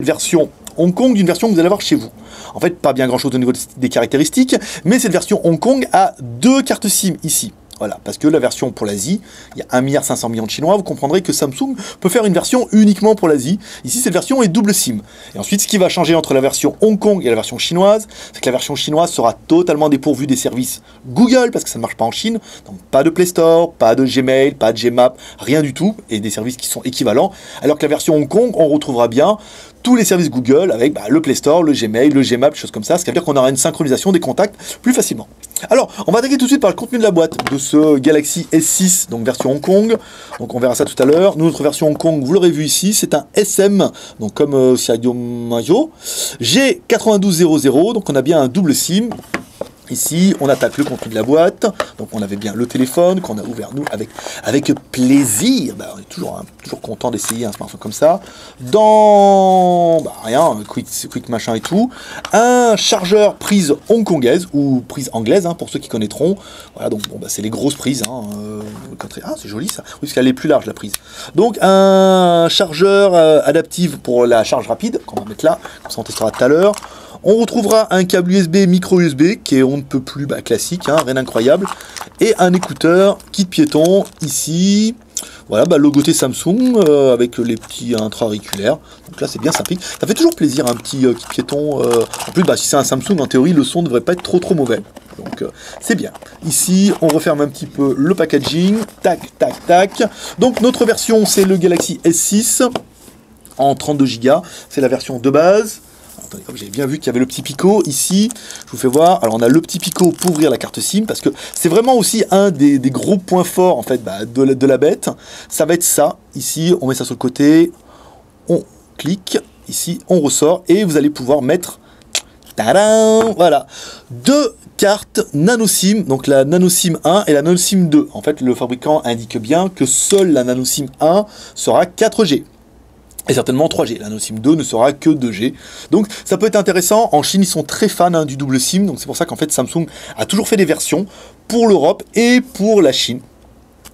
version Hong Kong d'une version que vous allez avoir chez vous. En fait, pas bien grand chose au niveau des caractéristiques, mais cette version Hong Kong a 2 cartes SIM ici. Voilà, parce que la version pour l'Asie, il y a 1,5 milliard de Chinois, vous comprendrez que Samsung peut faire une version uniquement pour l'Asie. Ici, cette version est double SIM. Et ensuite, ce qui va changer entre la version Hong Kong et la version chinoise, c'est que la version chinoise sera totalement dépourvue des services Google, parce que ça ne marche pas en Chine. Donc, pas de Play Store, pas de Gmail, pas de Gmap, rien du tout, et des services qui sont équivalents. Alors que la version Hong Kong, on retrouvera bien tous les services Google avec le Play Store, le Gmail, le Gmap, choses comme ça, ce qui veut dire qu'on aura une synchronisation des contacts plus facilement. Alors, on va attaquer tout de suite par le contenu de la boîte de ce Galaxy S6, donc version Hong Kong. Donc on verra ça tout à l'heure. Notre version Hong Kong, vous l'aurez vu ici, c'est un SM, donc comme Xiaomi Mayo, G9200, donc on a bien un double SIM. Ici, on attaque le contenu de la boîte. Donc, on avait bien le téléphone qu'on a ouvert, nous, avec plaisir. On est toujours content d'essayer un smartphone comme ça. Dans... rien, quick machin et tout. Un chargeur prise hongkongaise, ou prise anglaise, pour ceux qui connaîtront. Voilà, donc, c'est les grosses prises. C'est joli, ça. Oui, parce qu'elle est plus large, la prise. Donc, un chargeur adaptif pour la charge rapide, qu'on va mettre là. Comme ça, on testera tout à l'heure. On retrouvera un câble USB, micro USB, qui est on ne peut plus classique, rien d'incroyable. Et un écouteur kit piéton, ici. Voilà, logoté Samsung, avec les petits intra-auriculaires. Donc là, c'est bien sympathique. Ça fait toujours plaisir, un petit kit piéton. En plus, si c'est un Samsung, en théorie, le son ne devrait pas être trop mauvais. Donc, c'est bien. Ici, on referme un petit peu le packaging. Tac, tac, tac. Donc, notre version, c'est le Galaxy S6 en 32 Go. C'est la version de base. Attendez, comme j'avais bien vu qu'il y avait le petit picot ici, je vous fais voir. Alors on a le petit picot pour ouvrir la carte SIM, parce que c'est vraiment aussi un des gros points forts en fait de la bête. Ça va être ça, ici, on met ça sur le côté, on clique, ici, on ressort, et vous allez pouvoir mettre, tadam, voilà, 2 cartes nano SIM, donc la nano SIM 1 et la nano SIM 2. En fait, le fabricant indique bien que seule la nano SIM 1 sera 4G. Et certainement 3G. La nano SIM 2 ne sera que 2G. Donc ça peut être intéressant. En Chine, ils sont très fans du double SIM. Donc c'est pour ça qu'en fait Samsung a toujours fait des versions pour l'Europe et pour la Chine.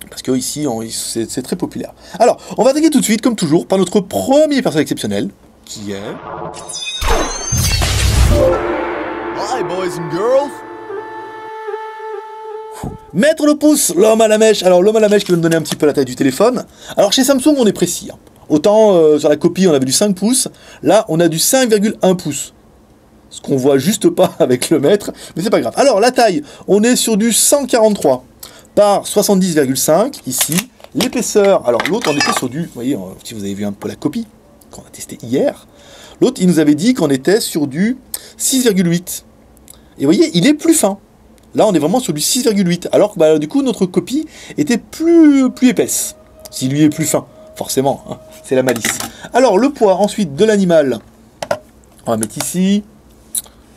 Parce que ici, c'est très populaire. Alors, on va attaquer tout de suite, comme toujours, par notre premier personnage exceptionnel, qui est... Hi boys and girls. Mettre le pouce, l'homme à la mèche. Alors l'homme à la mèche qui va nous donner un petit peu la taille du téléphone. Alors chez Samsung, on est précis. Autant sur la copie, on avait du 5 pouces. Là, on a du 5,1 pouces. Ce qu'on voit juste pas avec le mètre, mais c'est pas grave. Alors, la taille, on est sur du 143 par 70,5 ici. L'épaisseur, alors l'autre, on était sur du... Vous voyez, si vous avez vu un peu la copie qu'on a testé hier. L'autre, il nous avait dit qu'on était sur du 6,8. Et vous voyez, il est plus fin. Là, on est vraiment sur du 6,8. Alors que du coup, notre copie était plus épaisse. Si lui est plus fin. Forcément, c'est la malice. Alors, le poids ensuite de l'animal, on va mettre ici.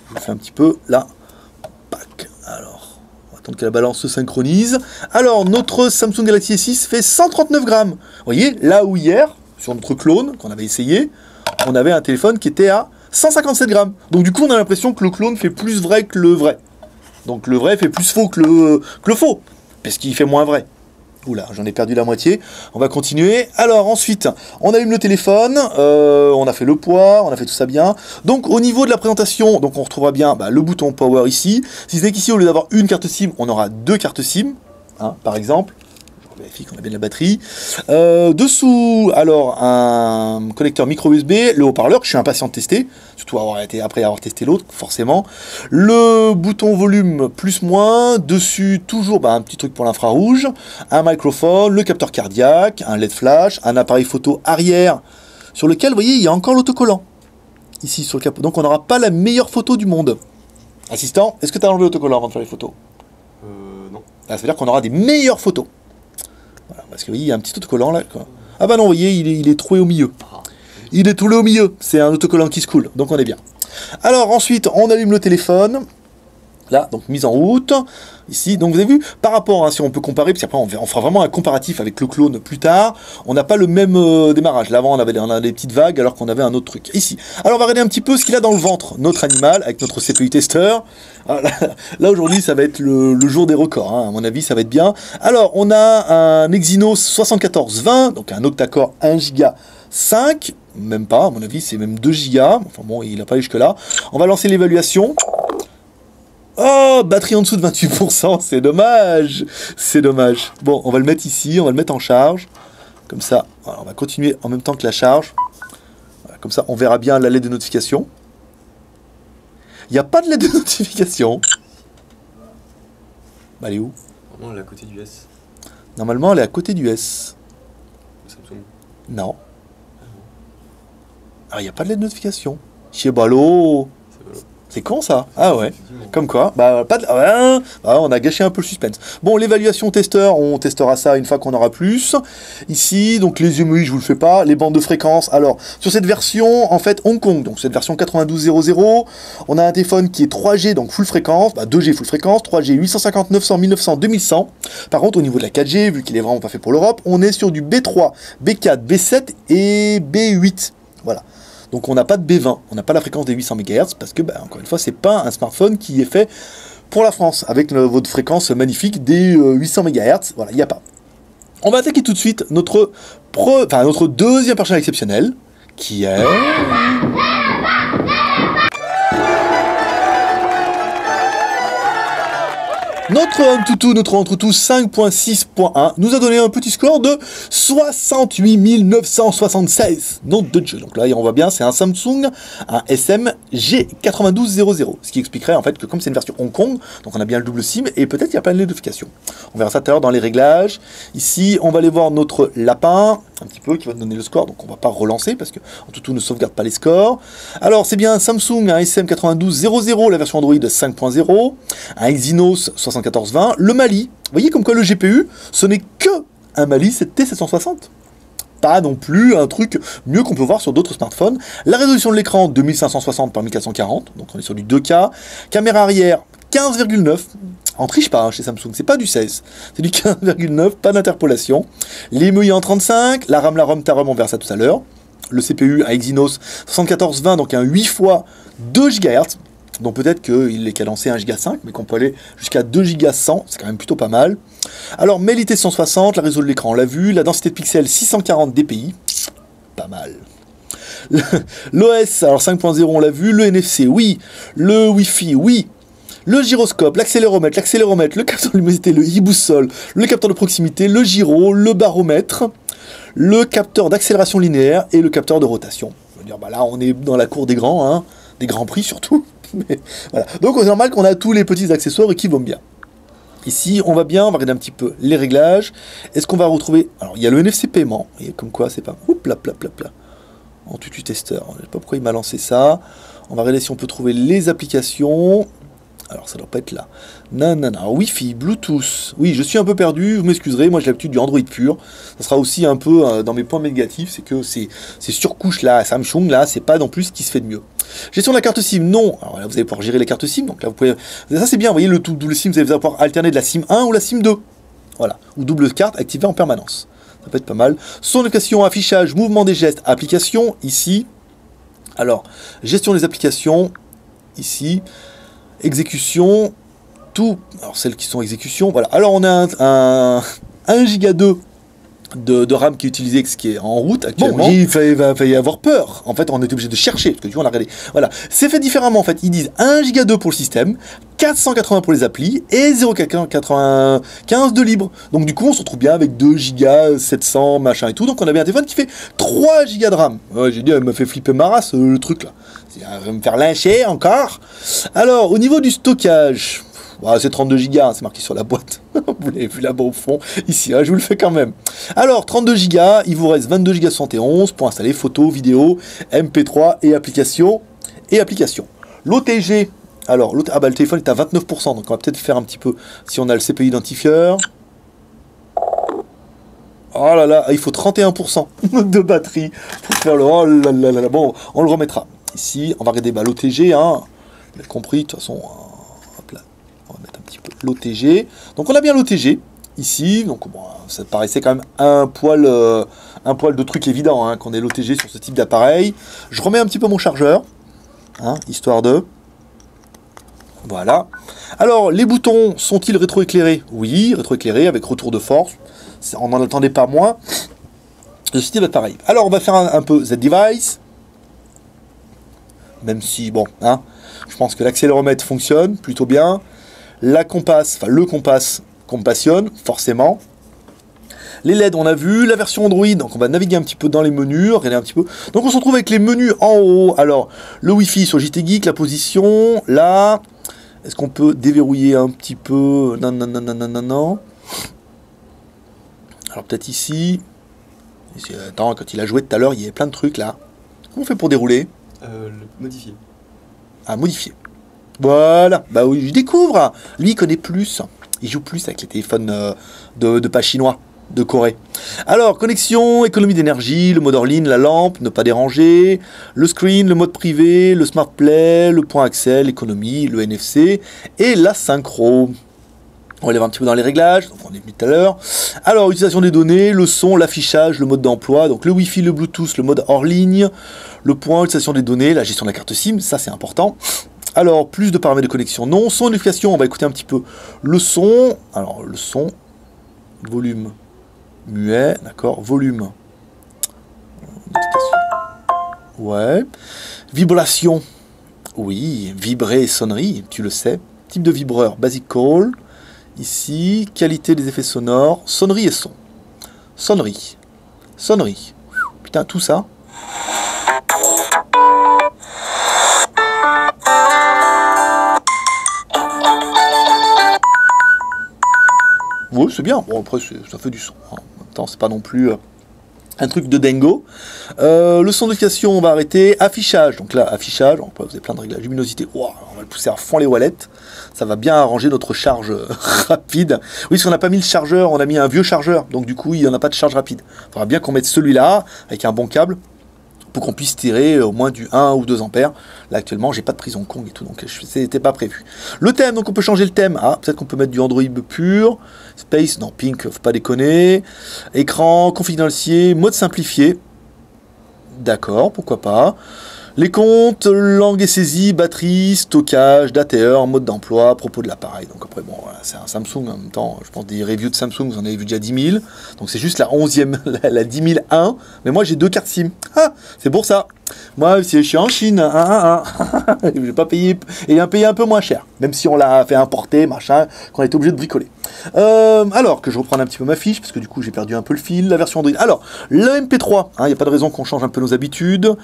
Je vous fais un petit peu là. Pac. Alors, on va attendre que la balance se synchronise. Alors, notre Samsung Galaxy S6 fait 139 grammes. Vous voyez, là où hier, sur notre clone qu'on avait essayé, on avait un téléphone qui était à 157 grammes. Donc, du coup, on a l'impression que le clone fait plus vrai que le vrai. Donc, le vrai fait plus faux que le faux, parce qu'il fait moins vrai. Oula, j'en ai perdu la moitié. On va continuer. Alors ensuite, on allume le téléphone, on a fait le poids, on a fait tout ça bien. Donc au niveau de la présentation, donc on retrouvera bien le bouton Power ici. Si c'est qu'ici, au lieu d'avoir une carte SIM, on aura 2 cartes SIM, par exemple. Je vérifie qu'on a bien la batterie. Dessous, alors un connecteur micro USB, le haut-parleur que je suis impatient de tester, surtout après avoir testé l'autre, forcément. Le bouton volume plus-moins, dessus toujours un petit truc pour l'infrarouge, un microphone, le capteur cardiaque, un LED flash, un appareil photo arrière, sur lequel, vous voyez, il y a encore l'autocollant, ici sur le capot. Donc on n'aura pas la meilleure photo du monde. Assistant, est-ce que tu as enlevé l'autocollant avant de faire les photos? Non. Ça veut dire qu'on aura des meilleures photos. Voilà, parce que vous voyez, il y a un petit autocollant là, quoi. Ah bah non, vous voyez, il est troué au milieu. Il est troué au milieu. C'est un autocollant qui se coule, donc on est bien. Alors ensuite, on allume le téléphone. Là, donc mise en route. Ici, donc vous avez vu, par rapport, si on peut comparer, puis après on fera vraiment un comparatif avec le clone plus tard, on n'a pas le même démarrage. Là avant, on a des petites vagues alors qu'on avait un autre truc. Ici. Alors on va regarder un petit peu ce qu'il a dans le ventre, notre animal, avec notre CPU testeur. Là aujourd'hui, ça va être le jour des records, à mon avis, ça va être bien. Alors, on a un Exynos 7420, donc un octa-core 1 Go 5, même pas, à mon avis, c'est même 2 gigas. Enfin bon, il n'a pas allé jusque-là. On va lancer l'évaluation. Oh, batterie en dessous de 28%, c'est dommage. C'est dommage. Bon, on va le mettre ici, on va le mettre en charge. Comme ça, voilà, on va continuer en même temps que la charge. Voilà, comme ça, on verra bien la LED de notification. Il n'y a pas de LED de notification. Bah, elle est où? Normalement, elle est à côté du S. Normalement, elle est à côté du S. Samsung. Non. Ah, il n'y a pas de LED de notification. Chez Ballot. C'est voilà. C'est con ça. Ah ouais. Effectivement. Comme quoi, bah, pas de... ouais, bah, on a gâché un peu le suspense. Bon, l'évaluation testeur, on testera ça une fois qu'on aura plus. Ici, donc les EMI, je vous le fais pas. Les bandes de fréquence. Alors, sur cette version, en fait, Hong Kong, donc cette version 9200, on a un téléphone qui est 3G, donc full fréquence, bah, 2G full fréquence, 3G 850, 900, 1900, 2100. Par contre, au niveau de la 4G, vu qu'il est vraiment pas fait pour l'Europe, on est sur du B3, B4, B7 et B8. Voilà. Donc on n'a pas de B20, on n'a pas la fréquence des 800 MHz parce que, bah, encore une fois, c'est pas un smartphone qui est fait pour la France, avec votre fréquence magnifique des 800 MHz. Voilà, il n'y a pas. On va attaquer tout de suite notre deuxième personnage exceptionnel, qui est... Notre Antutu, notre Antutu 5.6.1 nous a donné un petit score de 68 976. Nom de Dieu. Donc là, on voit bien, c'est un Samsung, un SM G9200. Ce qui expliquerait en fait que comme c'est une version Hong Kong, donc on a bien le double SIM et peut-être il y a plein de notifications. On verra ça tout à l'heure dans les réglages. Ici, on va aller voir notre lapin, un petit peu, qui va nous donner le score. Donc on va pas relancer parce que Antutu ne sauvegarde pas les scores. Alors c'est bien un Samsung, un SM9200, la version Android 5.0, un Exynos 7420, le Mali. Vous voyez comme quoi le GPU, ce n'est que un Mali T760. Pas non plus un truc mieux qu'on peut voir sur d'autres smartphones. La résolution de l'écran 2560 par 1440, donc on est sur du 2K. Caméra arrière 15,9. On triche pas hein, chez Samsung, c'est pas du 16, c'est du 15,9, pas d'interpolation. Les MUI en 35, la RAM, TAROM, on verra ça tout à l'heure. Le CPU, un Exynos 7420, donc un 8 fois 2 GHz. Donc peut-être qu'il est cadencé 1 Go 5, mais qu'on peut aller jusqu'à 2 Go 100, c'est quand même plutôt pas mal. Alors, Melité 160, la résolution de l'écran, on l'a vu, la densité de pixels 640 dpi, pas mal. L'OS, alors 5.0, on l'a vu, le NFC, oui, le Wi-Fi, oui, le gyroscope, l'accéléromètre, le capteur de luminosité, le e-boussole, le capteur de proximité, le gyro, le baromètre, le capteur d'accélération linéaire et le capteur de rotation. Je veux dire, bah là, on est dans la cour des grands, hein, des grands prix surtout. Mais, voilà. Donc c'est normal qu'on a tous les petits accessoires et qui vont bien. Ici, on va bien, on va regarder un petit peu les réglages. Est-ce qu'on va retrouver... Alors, il y a le NFC paiement, et comme quoi, c'est pas... Oups, là. En tutu testeur, je ne sais pas pourquoi il m'a lancé ça. On va regarder si on peut trouver les applications. Alors, ça doit pas être là. Non. Wi-Fi, Bluetooth. Oui, je suis un peu perdu, vous m'excuserez. Moi, j'ai l'habitude du Android pur. Ça sera aussi un peu dans mes points négatifs. C'est que ces surcouches-là, Samsung, là, c'est pas non plus ce qui se fait de mieux. Gestion de la carte SIM, non. Alors là, vous allez pouvoir gérer les cartes SIM. Donc là, vous pouvez... Ça, c'est bien. Vous voyez, le tout double SIM, vous allez pouvoir alterner de la SIM 1 ou la SIM 2. Voilà. Ou double carte activée en permanence. Ça peut être pas mal. Sonorisation, affichage, mouvement des gestes, application, ici. Alors, gestion des applications, ici. Exécution, tout. Alors, celles qui sont exécution, voilà. Alors, on a un 1 Go 2 de RAM qui est utilisé, ce qui est en route actuellement. Bon, il va y avoir peur. En fait, on était obligé de chercher, parce que tu vois, on a regardé. Voilà. C'est fait différemment, en fait. Ils disent 1 Go 2 pour le système, 480 pour les applis, et 0,95 de libre. Donc, du coup, on se retrouve bien avec 2 Go 700, machin et tout. Donc, on a bien un téléphone qui fait 3 Go de RAM. Ouais, j'ai dit, elle m'a fait flipper ma race, le truc, là. Elle va me faire lyncher encore. Alors, au niveau du stockage... Ah, c'est 32 Go, hein, c'est marqué sur la boîte. Vous l'avez vu là-bas au fond. Ici, hein, je vous le fais quand même. Alors, 32 Go, il vous reste 22 Go 71 pour installer photos, vidéos, MP3 et applications. L'OTG, alors, le téléphone est à 29%, donc on va peut-être faire un petit peu, si on a le CPU identifieur. Oh là là, il faut 31% de batterie pour faire le... Oh là là là, bon, on le remettra. Ici, on va regarder l'OTG, hein. Vous l'avez compris, de toute façon... On va mettre un petit peu l'OTG. Donc on a bien l'OTG ici. Donc bon, ça paraissait quand même un poil de truc évident hein, qu'on ait l'OTG sur ce type d'appareil. Je remets un petit peu mon chargeur, hein, histoire de... Voilà. Alors, les boutons sont-ils rétroéclairés? Oui, rétroéclairés avec retour de force. On n'en attendait pas moins. Le société va être pareil. Alors, on va faire un peu Z-Device. Même si, bon, hein, je pense que l'accéléromètre fonctionne plutôt bien. La compasse, enfin le compass compassionne, forcément. Les LED, on a vu. La version Android, donc on va naviguer un petit peu dans les menus, regarder un petit peu. Donc on se retrouve avec les menus en haut. Alors, le Wi-Fi sur JT Geek, la position, là. Est-ce qu'on peut déverrouiller un petit peu? Non, non, non, non, non, non, non. Alors peut-être ici. Attends, quand il a joué tout à l'heure, il y avait plein de trucs là. Comment on fait pour dérouler? Le modifier. Ah, modifier. Voilà. Bah oui, je découvre. Lui, il connaît plus. Il joue plus avec les téléphones de pas chinois, de Corée. Alors, connexion, économie d'énergie, le mode hors ligne, la lampe, ne pas déranger, le screen, le mode privé, le smart play, le point accès, l'économie, le NFC et la synchro. On va aller voir un petit peu dans les réglages, donc on est venu tout à l'heure. Alors, utilisation des données, le son, l'affichage, le mode d'emploi, donc le Wi-Fi, le Bluetooth, le mode hors ligne, le point, utilisation des données, la gestion de la carte SIM, ça c'est important. Alors, plus de paramètres de connexion, non. Son notification, on va écouter un petit peu le son. Alors, le son, volume, muet, d'accord, volume. Ouais. Vibration, oui, vibrer et sonnerie, tu le sais. Type de vibreur, basic call. Ici, qualité des effets sonores, sonnerie et son. Sonnerie. Sonnerie. Putain, tout ça. Oui, c'est bien. Bon, après, ça fait du son. En même temps, c'est pas non plus un truc de dingo. Le son de notification, on va arrêter. Affichage. Donc là, affichage. On peut, vous avez plein de réglages. Luminosité. Wow, on va le pousser à fond les wallets. Ça va bien arranger notre charge rapide. Oui, parce qu'on n'a pas mis le chargeur. On a mis un vieux chargeur. Donc du coup, il n'y en a pas de charge rapide. Il faudra bien qu'on mette celui-là avec un bon câble pour qu'on puisse tirer au moins du 1 ou 2 ampères. Là, actuellement, j'ai pas de prise en Kong et tout, donc c'était pas prévu. Le thème, donc on peut changer le thème. Ah, peut-être qu'on peut mettre du Android pur. Space, non, Pink, faut pas déconner. Écran, configuration, mode simplifié. D'accord, pourquoi pas. Les comptes, langue et saisie, batterie, stockage, dateur, mode d'emploi, propos de l'appareil. Donc après, bon, voilà, c'est un Samsung en même temps. Je pense des reviews de Samsung, vous en avez vu déjà 10 000. Donc c'est juste la 11e, la 10 001. Mais moi, j'ai 2 cartes SIM. Ah, c'est pour ça. Moi, si je suis en Chine, je vais pas payer, et payer un peu moins cher. Même si on l'a fait importer, machin, qu'on a été obligé de bricoler. Alors, que je reprenne un petit peu ma fiche, parce que du coup, j'ai perdu un peu le fil, la version Android. Alors, le MP3, il n'y a pas de raison qu'on change un peu nos habitudes.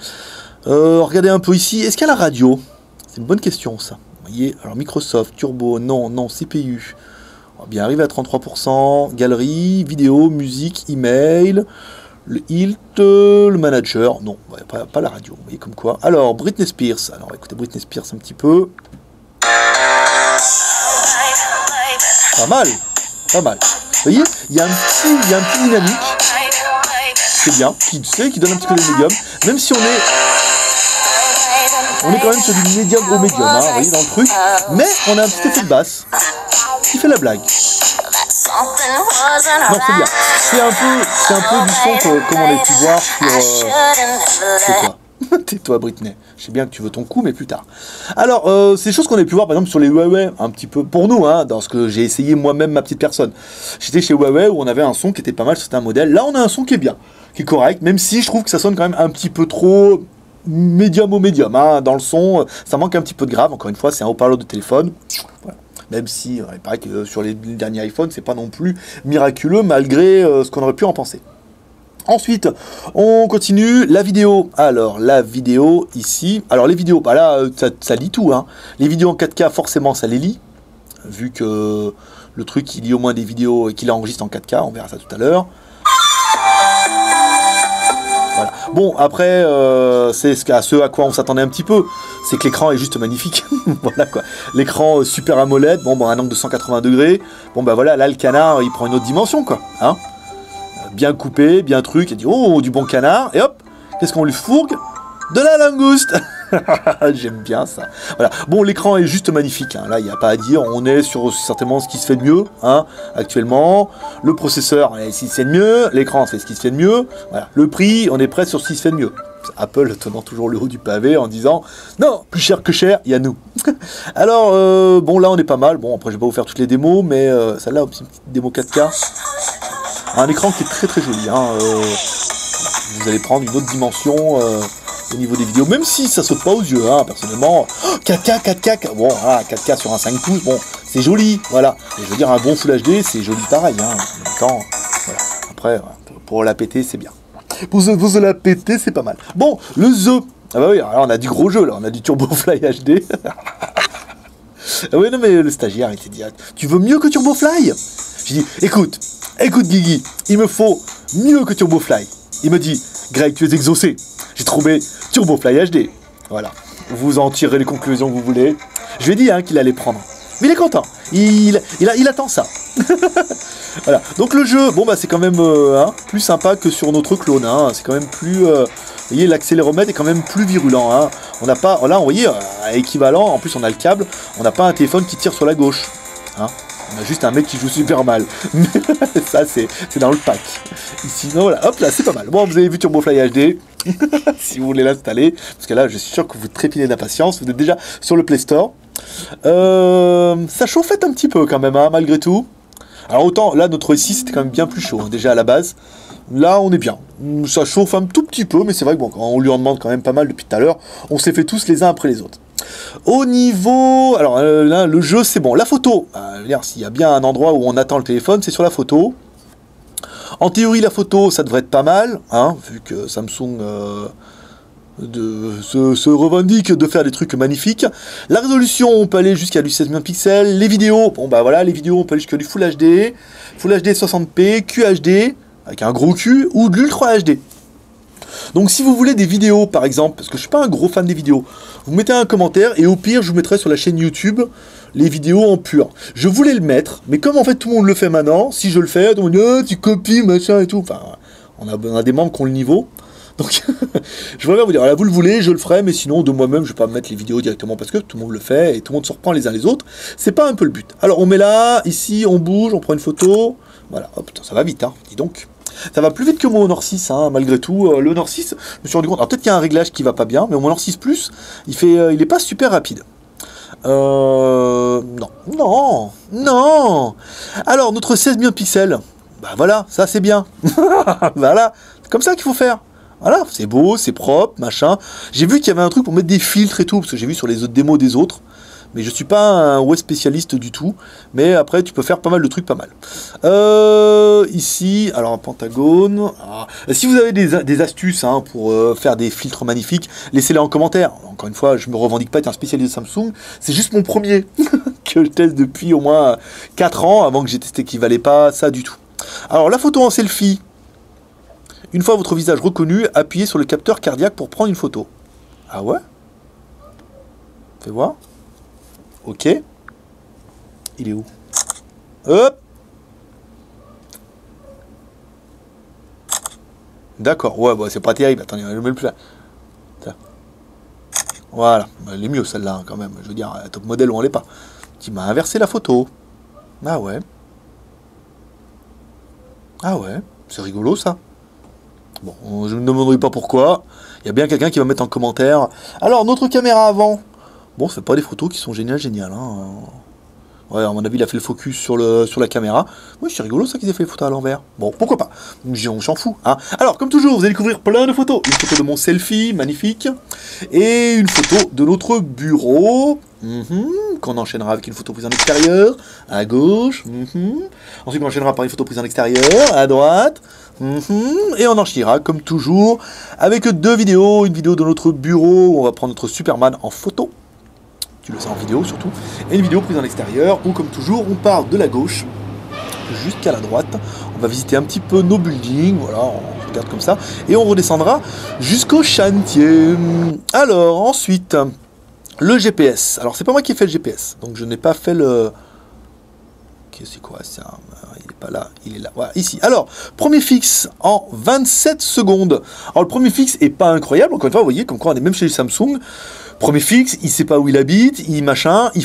Regardez un peu ici, est-ce qu'il y a la radio? C'est une bonne question ça. Vous voyez, alors Microsoft, Turbo, non, non, CPU. On va bien arriver à 33%, galerie, vidéo, musique, email, le Hilt, le manager, non, pas la radio, vous voyez comme quoi. Alors, Britney Spears, alors écoutez Britney Spears un petit peu. Pas mal, pas mal. Vous voyez, il y a un petit dynamique, c'est bien, qui donne un petit peu de médium, même si on est quand même sur du médium au médium, hein, vous voyez dans le truc, mais on a un petit effet de basse qui fait la blague. Non, c'est bien. C'est un peu du son comme on a pu voir sur... Tais-toi. Tais-toi, Britney. Je sais bien que tu veux ton coup, mais plus tard. Alors, c'est des choses qu'on a pu voir, par exemple, sur les Huawei, un petit peu pour nous, hein, dans ce que j'ai essayé moi-même, ma petite personne. J'étais chez Huawei où on avait un son qui était pas mal, c'était un modèle. Là, on a un son qui est bien, qui est correct, même si je trouve que ça sonne quand même un petit peu trop... médium au médium, hein, dans le son, ça manque un petit peu de grave, encore une fois, c'est un haut-parleur de téléphone, voilà. Même si il paraît que sur les derniers iPhones, c'est pas non plus miraculeux, malgré ce qu'on aurait pu en penser. Ensuite, on continue, la vidéo. Alors, la vidéo, ici, alors les vidéos, bah là, ça lit tout, hein. Les vidéos en 4K, forcément, ça les lit, vu que le truc, il lit au moins des vidéos et qu'il enregistre en 4K, on verra ça tout à l'heure. Voilà. Bon, après, c'est ce à quoi on s'attendait un petit peu, c'est que l'écran est juste magnifique. Voilà quoi. L'écran super AMOLED, bon, un angle de 180 degrés. Bon, bah voilà, là, le canard, il prend une autre dimension, quoi. Hein, bien coupé, bien truc, il dit, oh, du bon canard, et hop, qu'est-ce qu'on lui fourgue? De la langouste. J'aime bien ça. Voilà. Bon, l'écran est juste magnifique, hein. Là, il n'y a pas à dire. On est sur certainement ce qui se fait de mieux, hein, actuellement. Le processeur, c'est ce qui se fait de mieux. L'écran, c'est ce qui se fait de mieux. Voilà. Le prix, on est prêt sur ce qui se fait de mieux. Apple tenant toujours le haut du pavé en disant non, plus cher que cher, il y a nous. Alors, bon, là, on est pas mal. Bon, après, je vais pas vous faire toutes les démos, mais celle-là, c'est une petite démo 4K. Un écran qui est très très joli, hein. vous allez prendre une autre dimension au niveau des vidéos, même si ça saute pas aux yeux, hein, personnellement. Oh, 4K, 4K, bon, voilà, 4K sur un 5 pouces, bon, c'est joli, voilà. Et je veux dire, un bon Full HD, c'est joli pareil, hein, en même temps, voilà. Après, pour la péter, c'est bien. Pour se la péter, c'est pas mal. Bon, le The. Ah bah oui, alors on a du gros jeu, là, on a du TurboFly HD. Ah oui, non, mais le stagiaire, il s'est dit, tu veux mieux que TurboFly? J'ai dit, écoute, Guigui, il me faut mieux que TurboFly. Il me dit, Greg, tu es exaucé. J'ai trouvé TurboFly HD. Voilà. Vous en tirez les conclusions que vous voulez. Je lui ai dit qu'il allait prendre. Mais il est content. Il attend ça. Voilà. Donc le jeu, bon bah c'est quand même plus sympa que sur notre clone. Hein. C'est quand même plus... vous voyez, l'accéléromètre est quand même plus virulent. Hein. On n'a pas... Là, vous voyez, équivalent. En plus, on a le câble. On n'a pas un téléphone qui tire sur la gauche. Hein. On a juste un mec qui joue super mal. Ça, c'est dans le pack. Ici, non, voilà, hop là, c'est pas mal. Bon, vous avez vu TurboFly HD. Si vous voulez l'installer. Parce que là, je suis sûr que vous trépignez d'impatience. Vous êtes déjà sur le Play Store. Ça chauffait un petit peu quand même, hein, malgré tout. Alors autant, là, notre ici, c'était quand même bien plus chaud, hein, déjà à la base. Là, on est bien. Ça chauffe un tout petit peu, mais c'est vrai que bon, on lui en demande quand même pas mal depuis tout à l'heure. On s'est fait tous les uns après les autres. Au niveau... Alors là, le jeu, c'est bon. La photo, s'il y a bien un endroit où on attend le téléphone, c'est sur la photo. En théorie, la photo, ça devrait être pas mal, hein, vu que Samsung se revendique de faire des trucs magnifiques. La résolution, on peut aller jusqu'à du 16 millions de pixels. Les vidéos, bon bah voilà, les vidéos, on peut aller jusqu'à du Full HD, Full HD 60p, QHD, avec un gros Q, ou de l'Ultra HD. Donc si vous voulez des vidéos, par exemple, parce que je suis pas un gros fan des vidéos, vous mettez un commentaire, et au pire, je vous mettrai sur la chaîne YouTube les vidéos en pur. Je voulais le mettre, mais comme en fait tout le monde le fait maintenant, si je le fais, tout le monde dit oh, tu copies, machin et tout. Enfin, on a des membres qui ont le niveau. Donc, je voudrais vous dire, là, vous le voulez, je le ferai, mais sinon, de moi-même, je vais pas mettre les vidéos directement parce que tout le monde le fait et tout le monde se reprend les uns les autres. C'est pas un peu le but. Alors, on met là, ici, on bouge, on prend une photo. Voilà, hop, ça va vite, hein, dis donc. Ça va plus vite que mon Honor 6, hein, malgré tout. Le Honor 6, je me suis rendu compte. Alors, peut-être qu'il y a un réglage qui va pas bien, mais mon Honor 6 Plus, il est pas super rapide. Non. Alors, notre 16 millions de pixels, bah voilà, ça c'est bien. Voilà, c'est comme ça qu'il faut faire. Voilà, c'est beau, c'est propre, machin. J'ai vu qu'il y avait un truc pour mettre des filtres et tout, parce que j'ai vu sur les autres démos des autres. Mais je suis pas un web spécialiste du tout. Mais après, tu peux faire pas mal de trucs, pas mal. Ici, alors un pentagone. Ah. Si vous avez des astuces pour faire des filtres magnifiques, laissez-les en commentaire. Encore une fois, je me revendique pas être un spécialiste de Samsung. C'est juste mon premier que je teste depuis au moins 4 ans, avant que j'ai testé qu'il valait pas ça du tout. Alors, la photo en selfie. Une fois votre visage reconnu, appuyez sur le capteur cardiaque pour prendre une photo. Ah ouais? Fais voir. Ok. Il est où? Hop. D'accord, ouais, bah, c'est pas terrible. Attendez, je mets le plus là. Voilà, elle est mieux celle-là hein, quand même. Je veux dire, top modèle où on l'est pas. Qui m'a inversé la photo. Ah ouais. Ah ouais, c'est rigolo ça. Bon, je ne me demanderai pas pourquoi. Il y a bien quelqu'un qui va mettre en commentaire. Alors, notre caméra avant. Bon, c'est pas des photos qui sont géniales. Hein. Ouais, à mon avis, il a fait le focus sur la caméra. Oui, c'est rigolo ça qu'ils aient fait les photos à l'envers. Bon, pourquoi pas. On s'en fout. Hein. Alors, comme toujours, vous allez découvrir plein de photos. Une photo de mon selfie, magnifique. Et une photo de notre bureau. Qu'on enchaînera avec une photo prise en extérieur, à gauche. Ensuite, on enchaînera par une photo prise en extérieur, à droite. Et on enchaînera, comme toujours, avec 2 vidéos. Une vidéo de notre bureau, où on va prendre notre Superman en photo. Tu le sais en vidéo, surtout. Et une vidéo prise en extérieur, où, comme toujours, on part de la gauche jusqu'à la droite. On va visiter un petit peu nos buildings, voilà, on regarde comme ça. Et on redescendra jusqu'au chantier. Alors, ensuite... le GPS. Alors, c'est pas moi qui ai fait le GPS. Donc, je n'ai pas fait le... Ok, c'est quoi ça? Il n'est pas là. Il est là. Voilà, ici. Alors, premier fixe en 27 secondes. Alors, le premier fixe est pas incroyable. Encore une fois, vous voyez, comme quoi on est même chez Samsung. Premier fixe, il sait pas où il habite, il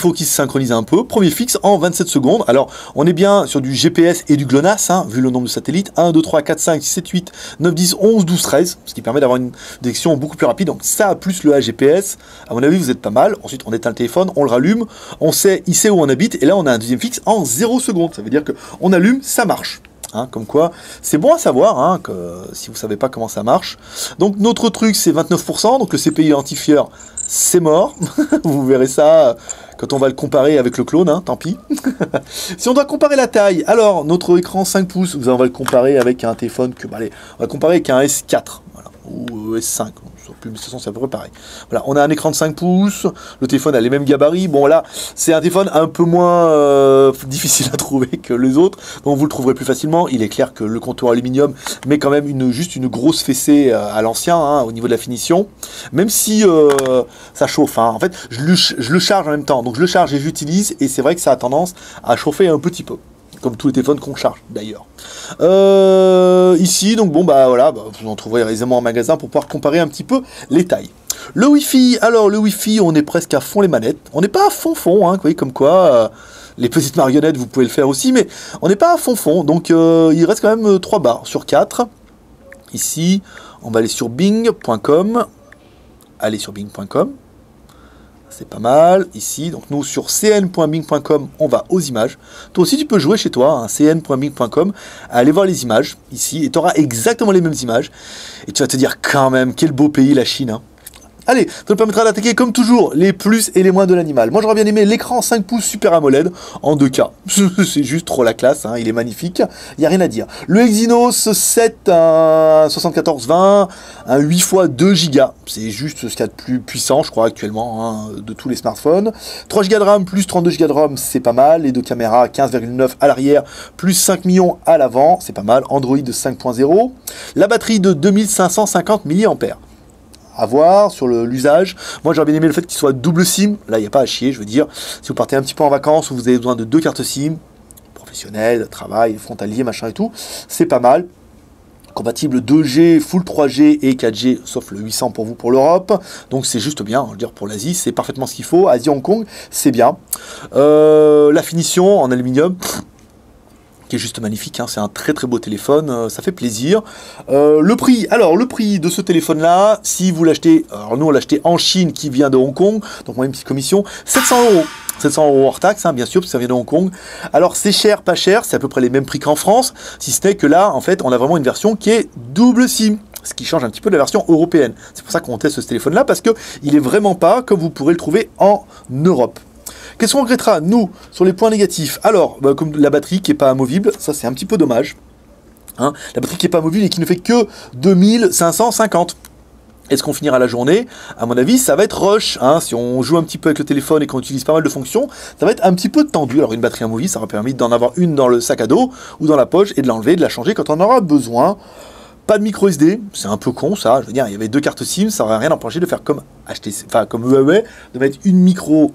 faut qu'il se synchronise un peu. Premier fixe en 27 secondes. Alors, on est bien sur du GPS et du GLONASS, hein, vu le nombre de satellites. 1, 2, 3, 4, 5, 6, 7, 8, 9, 10, 11, 12, 13. Ce qui permet d'avoir une détection beaucoup plus rapide. Donc ça, plus le GPS, à mon avis, vous êtes pas mal. Ensuite, on éteint le téléphone, on le rallume, il sait où on habite. Et là, on a un deuxième fixe en 0 secondes. Ça veut dire qu'on allume, ça marche. Hein, comme quoi, c'est bon à savoir, hein, que, si vous savez pas comment ça marche. Donc notre truc c'est 29%, donc le CPI identifieur c'est mort. Vous verrez ça quand on va le comparer avec le clone, hein, tant pis. Si on doit comparer la taille, alors notre écran 5 pouces, on va le comparer avec un téléphone que, allez, on va le comparer avec un S4, voilà, ou S5. Mais de toute façon, c'est à peu près pareil. Voilà, on a un écran de 5 pouces, le téléphone a les mêmes gabarits. Bon, là, c'est un téléphone un peu moins difficile à trouver que les autres, donc vous le trouverez plus facilement. Il est clair que le contour aluminium met quand même juste une grosse fessée à l'ancien, hein, au niveau de la finition. Même si ça chauffe, hein. En fait, je le charge en même temps. Donc je le charge et j'utilise, et c'est vrai que ça a tendance à chauffer un petit peu. Comme tous les téléphones qu'on charge d'ailleurs. Ici, donc bon, bah voilà, vous en trouverez aisément en magasin pour pouvoir comparer un petit peu les tailles. Le Wi-Fi, alors le Wi-Fi, on est presque à fond les manettes. On n'est pas à fond, hein, vous voyez, comme quoi, les petites marionnettes, vous pouvez le faire aussi, mais on n'est pas à fond. Donc il reste quand même 3 barres sur 4. Ici, on va aller sur bing.com. Allez sur bing.com. C'est pas mal, ici, donc nous sur cn.bing.com, on va aux images. Toi aussi tu peux jouer chez toi, hein, cn.bing.com, aller voir les images, ici, et tu auras exactement les mêmes images. Et tu vas te dire quand même, quel beau pays la Chine, hein. Allez, ça nous permettra d'attaquer comme toujours les plus et les moins de l'animal. Moi j'aurais bien aimé l'écran 5 pouces Super AMOLED en 2K. C'est juste trop la classe, hein, il est magnifique, il n'y a rien à dire. Le Exynos 7, un 7420, un 8 x 2 Go. C'est juste ce qu'il y a de plus puissant, je crois, actuellement, hein, de tous les smartphones. 3 Go de RAM plus 32 Go de ROM, c'est pas mal. Les deux caméras, 15,9 à l'arrière, plus 5 millions à l'avant, c'est pas mal. Android 5.0. La batterie de 2550 mAh. À voir sur l'usage. Moi j'aurais bien aimé le fait qu'il soit double SIM. Là il n'y a pas à chier, je veux dire. Si vous partez un petit peu en vacances où vous avez besoin de 2 cartes SIM, professionnel, travail, frontalier, machin et tout, c'est pas mal. Compatible 2G, Full 3G et 4G, sauf le 800 pour vous pour l'Europe. Donc c'est juste bien, on va dire pour l'Asie, c'est parfaitement ce qu'il faut. Asie, Hong Kong, c'est bien. La finition en aluminium, qui est juste magnifique, hein, c'est un très très beau téléphone, ça fait plaisir. Le prix, alors le prix de ce téléphone là, si vous l'achetez, alors nous on l'a acheté en Chine qui vient de Hong Kong, donc moi une petite commission, 700 €. 700 € hors taxe, hein, bien sûr, parce que ça vient de Hong Kong. Alors c'est cher, pas cher, c'est à peu près les mêmes prix qu'en France, si ce n'est que là, en fait, on a vraiment une version qui est double SIM, ce qui change un petit peu de la version européenne. C'est pour ça qu'on teste ce téléphone-là, parce qu'il est vraiment pas comme vous pourrez le trouver en Europe. Qu'est-ce qu'on regrettera, nous, sur les points négatifs? Alors, comme la batterie qui n'est pas amovible, ça c'est un petit peu dommage. Hein, la batterie qui n'est pas amovible et qui ne fait que 2550. Est-ce qu'on finira la journée? À mon avis, ça va être rush. Hein, si on joue un petit peu avec le téléphone et qu'on utilise pas mal de fonctions, ça va être un petit peu tendu. Alors une batterie amovible, ça aura permis d'en avoir une dans le sac à dos ou dans la poche et de l'enlever, de la changer quand on en aura besoin. Pas de micro SD, c'est un peu con ça. Je veux dire, il y avait 2 cartes SIM, ça aurait rien empêché de faire comme HTC, enfin comme Huawei, de mettre une micro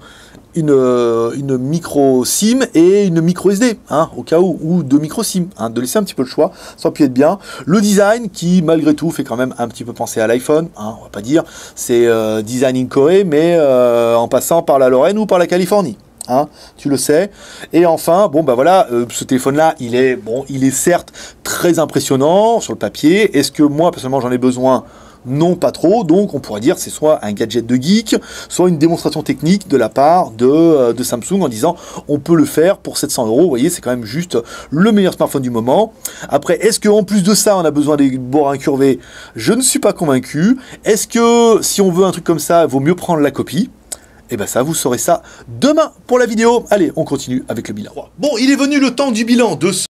SIM et une micro SD, hein, au cas où, ou 2 micro SIM, hein, de laisser un petit peu le choix, ça aurait pu être bien. Le design qui malgré tout fait quand même un petit peu penser à l'iPhone, hein, on va pas dire, c'est design in Corée, mais en passant par la Lorraine ou par la Californie. Hein, tu le sais. Et enfin, bon bah voilà, ce téléphone-là, il est certes très impressionnant sur le papier. Est-ce que moi personnellement j'en ai besoin? Non, pas trop. Donc on pourrait dire que c'est soit un gadget de geek, soit une démonstration technique de la part de Samsung en disant on peut le faire pour 700 €. Vous voyez, c'est quand même juste le meilleur smartphone du moment. Après, est-ce qu'en plus de ça, on a besoin des bords incurvés? Je ne suis pas convaincu. Est-ce que si on veut un truc comme ça, il vaut mieux prendre la copie? Et ben ça, vous saurez ça demain pour la vidéo. Allez, on continue avec le bilan. Bon, il est venu le temps du bilan de ce